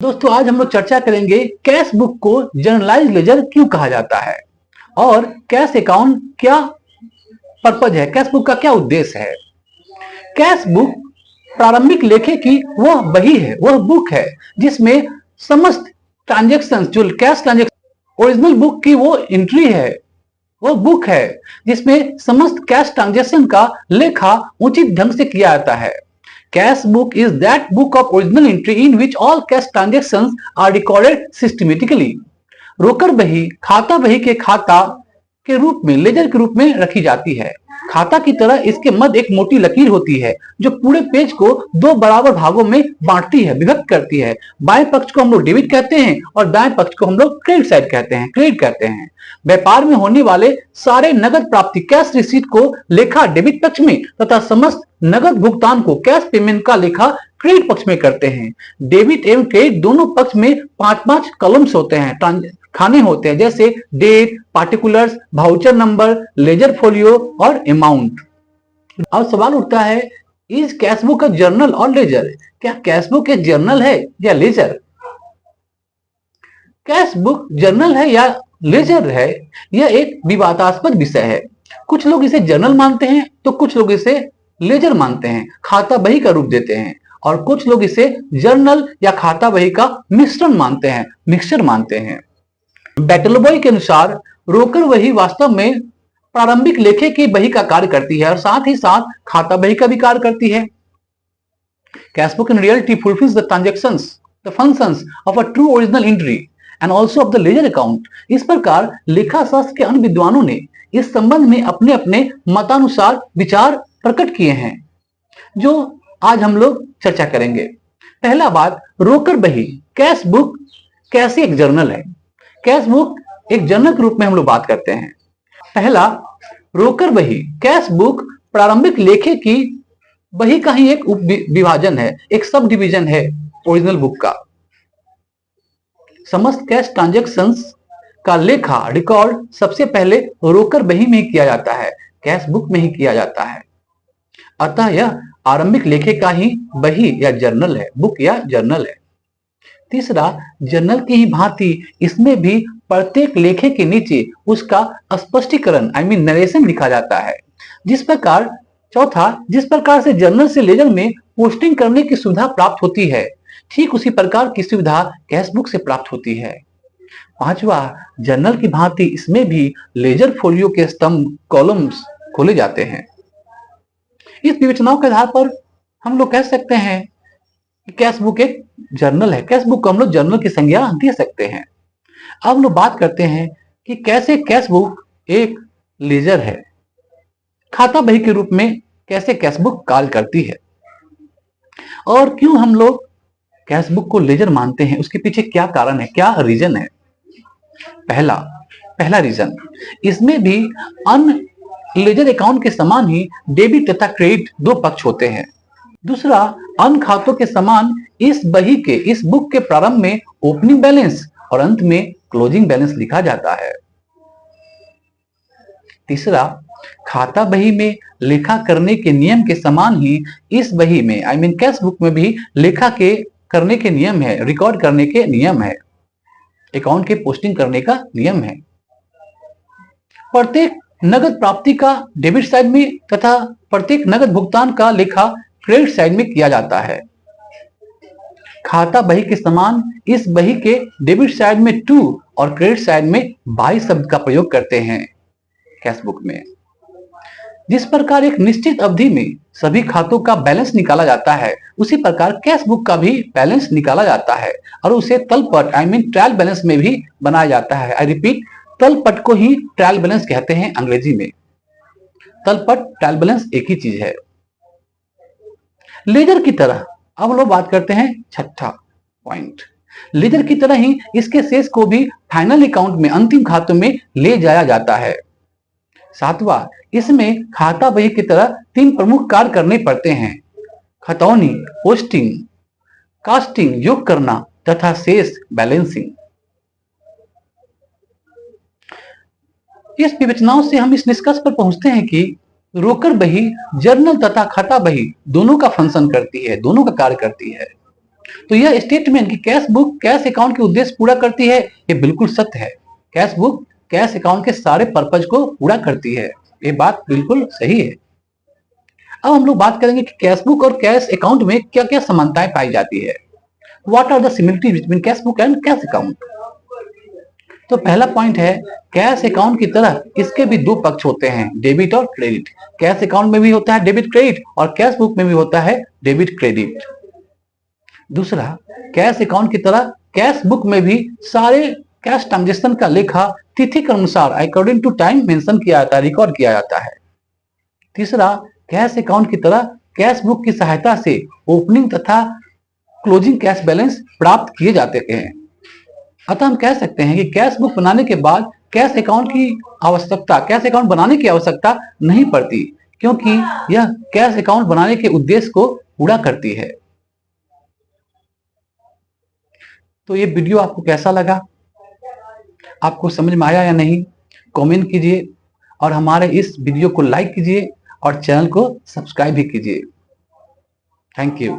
दोस्तों आज हम लोग चर्चा करेंगे कैश बुक को जर्नलाइज लेजर क्यों कहा जाता है और कैश अकाउंट क्या पर्पज है, कैश बुक का क्या उद्देश्य है। कैश बुक प्रारंभिक लेखे की वह बही है, वह बुक है जिसमें समस्त ट्रांजैक्शंस जो कैश ट्रांजैक्शन, ओरिजिनल बुक की वो एंट्री है, वह बुक है जिसमें समस्त कैश ट्रांजैक्शन का लेखा उचित ढंग से किया जाता है। Cash book is that book of original entry in which all cash transactions are recorded systematically. रोकड़ बही खाता बही के खाता के रूप में, लेजर के रूप में रखी जाती है। खाता की तरह इसके मध्य एक मोटी लकीर होती है जो पूरे पेज को दो बराबर भागों में बांटती है, विभक्त करती है। बाएं पक्ष को हम लोग डेबिट कहते हैं और दाएं पक्ष को हम लोग क्रेडिट साइड कहते हैं, क्रेडिट कहते हैं। व्यापार में होने वाले सारे नगद प्राप्ति कैश रिसीट को लेखा डेबिट पक्ष में तथा समस्त नगद भुगतान को कैश पेमेंट का लेखा क्रेडिट पक्ष में करते हैं। डेबिट एवं क्रेडिट दोनों पक्ष में 5-5 कॉलम्स होते हैं, खाने होते हैं, जैसे date, particulars, voucher number, ledger folio और अमाउंट। अब सवाल उठता है, इज कैश बुक का जर्नल और लेजर? क्या कैश बुक एक जर्नल है या लेजर? कैश बुक जर्नल है या लेजर है, यह एक विवादास्पद विषय है। कुछ लोग इसे जर्नल मानते हैं तो कुछ लोग इसे लेजर मानते हैं, खाता बही का रूप देते हैं, और कुछ लोग इसे जर्नल या खाता बही का मिश्रण मानते हैं, मिक्सचर मानते हैं। बैटलबॉय के अनुसार रोकड़ बही वास्तव में प्रारंभिक लेखे की बही का कार्य करती है और साथ ही साथ खाता बही का भी कार्य करती है। Cash book in reality fulfils the transactions, the functions of a true original entry and also of the ledger account. इस प्रकार लेखा शास्त्र के अन्य विद्वानों ने इस संबंध में अपने अपने मतानुसार विचार प्रकट किए हैं, जो आज हम लोग चर्चा करेंगे। पहला बात, रोकड़ बही कैश बुक कैसे एक जर्नल है? कैश बुक एक जर्नल के रूप में हम लोग बात करते हैं। पहला, रोकड़ बही कैश बुक प्रारंभिक लेखे की बही का ही एक उप विभाजन है, एक सब डिवीजन है ओरिजिनल बुक का। समस्त कैश ट्रांजैक्शंस का लेखा रिकॉर्ड सबसे पहले रोकड़ बही में ही किया जाता है, कैश बुक में ही किया जाता है। अतः यह आरंभिक लेखे का ही बही या जर्नल है, बुक या जर्नल है। तीसरा, जर्नल की ही भांति इसमें भी प्रत्येक लेखे के नीचे उसका स्पष्टीकरण नरेशन लिखा जाता है। चौथा, जिस प्रकार से जर्नल से लेजर में पोस्टिंग करने की सुविधा प्राप्त होती है, ठीक उसी प्रकार की सुविधा कैश बुक से प्राप्त होती है। पांचवा, जर्नल की भांति इसमें भी लेजर फोलियो के स्तंभ, कॉलम्स खोले जाते हैं। इस विवेचनाओं के आधार पर हम लोग कह सकते हैं कि कैश बुक एक जर्नल है। कैश बुक को हम लोग जर्नल की संज्ञा दे सकते हैं। अब हम लोग बात करते हैं कि कैसे कैश बुक एक लेजर है, खाता बही के रूप में कैसे कैश बुक कार्य करती है और क्यों हम लोग कैश बुक को लेजर मानते हैं, उसके पीछे क्या कारण है, क्या रीजन है। पहला रीजन, इसमें भी अन्य लेजर अकाउंट के समान ही डेबिट तथा क्रेडिट दो पक्ष होते हैं। दूसरा, अन्य खातों के समान इस बही के, इस बुक के प्रारंभ में ओपनिंग बैलेंस और अंत में क्लोजिंग बैलेंस लिखा जाता है। तीसरा, खाता बही में लेखा करने के नियम के समान ही इस बही में कैश बुक में भी लेखा के करने के नियम है, रिकॉर्ड करने के नियम है, अकाउंट के पोस्टिंग करने का नियम है। प्रत्येक नगद प्राप्ति का डेबिट साइड में तथा प्रत्येक नगद भुगतान का लेखा क्रेडिट साइड में किया जाता है। खाता बही के समान इस बही के डेबिट साइड में टू और क्रेडिट साइड में बाई शब्द का प्रयोग करते हैं कैश बुक में। जिस प्रकार एक निश्चित अवधि में सभी खातों का बैलेंस निकाला जाता है, उसी प्रकार कैश बुक का भी बैलेंस निकाला जाता है और उसे तलपट ट्रायल बैलेंस में भी बनाया जाता है। आई रिपीट, तलपट को ही ट्रायल बैलेंस कहते हैं अंग्रेजी में। तलपट, ट्रायल बैलेंस एक ही चीज है। लेजर की तरह अब लोग बात करते हैं छठा पॉइंट, लेजर की तरह ही इसके शेष को भी फाइनल अकाउंट में, अंतिम खातों में ले जाया जाता है। सातवां, इसमें खाता बही की तरह तीन प्रमुख कार्य करने पड़ते हैं: खतौनी, पोस्टिंग, कास्टिंग, योग करना तथा शेष बैलेंसिंग। इस विवेचनाओं से हम इस निष्कर्ष पर पहुंचते हैं कि रोकड़ बही जर्नल तथा खाता बही दोनों का फंक्शन करती है, दोनों का कार्य करती है। तो यह स्टेटमेंट कि कैश बुक कैश अकाउंट के उद्देश्य पूरा करती है, ये बिल्कुल सत्य है। कैश बुक कैश अकाउंट के सारे पर्पज को पूरा करती है, ये बात बिल्कुल सही है। अब हम लोग बात करेंगे कि कैश बुक और कैश अकाउंट में क्या क्या समानताएं पाई जाती है। What are the similarities between cash book and cash account. तो पहला पॉइंट है, कैश अकाउंट की तरह इसके भी दो पक्ष होते हैं, डेबिट और क्रेडिट। कैश अकाउंट में भी होता है डेबिट क्रेडिट और कैश बुक में भी होता है डेबिट क्रेडिट। दूसरा, कैश अकाउंट की तरह कैश बुक में भी सारे कैश ट्रांजेक्शन का लेखा तिथि के अनुसार अकॉर्डिंग टू टाइम मेंशन किया जाता है, रिकॉर्ड किया जाता है। तीसरा, कैश अकाउंट की तरह कैश बुक की सहायता से ओपनिंग तथा क्लोजिंग कैश बैलेंस प्राप्त किए जाते हैं। अतः हम कह सकते हैं कि कैश बुक बनाने के बाद कैश अकाउंट बनाने की आवश्यकता नहीं पड़ती, क्योंकि यह कैश अकाउंट बनाने के उद्देश्य को पूरा करती है। तो ये वीडियो आपको कैसा लगा, आपको समझ में आया या नहीं, कमेंट कीजिए और हमारे इस वीडियो को लाइक कीजिए और चैनल को सब्सक्राइब भी कीजिए। Thank you.